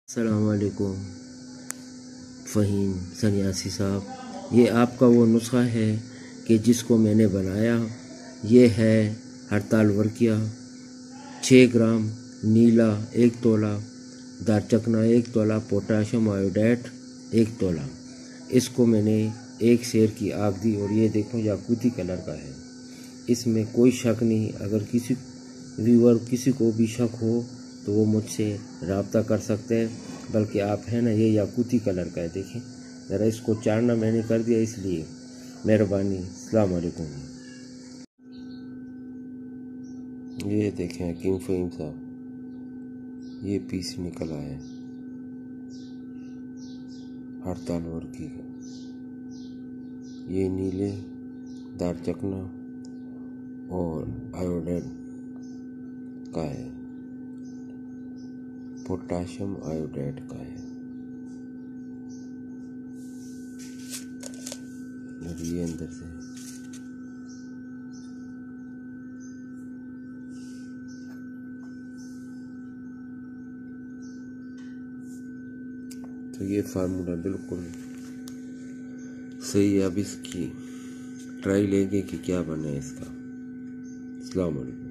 अस्सलामुअलैकुम फ़हीम सन्यासी साहब, ये आपका वो नुस्खा है कि जिसको मैंने बनाया। ये है हड़ताल वर्किया 6 ग्राम, नीला 1 तोला, दारचकना 1 तोला, पोटाशियम आयोडेट 1 तोला। इसको मैंने एक शेर की आग दी और ये देखो याकूती कलर का है, इसमें कोई शक नहीं। अगर किसी व्यूअर किसी को भी शक हो तो वो मुझसे रब्ता कर सकते हैं। बल्कि आप है ना, ये याकूती कलर का है, देखें ज़रा। इसको चारना मैंने कर दिया, इसलिए मेहरबानी। अस्सलाम वालेकुम। ये देखें हकीम फ़हीम साहब, ये पीस निकला है हड़ताल वर्की का। ये नीले, दारचकना और आयोडीन का है, पोटाशियम आयोडेट का है। और ये अंदर से तो ये फार्मूला बिल्कुल सही है। अब इसकी ट्राई लेंगे कि क्या बने इसका। अस्सलाम वालेकुम।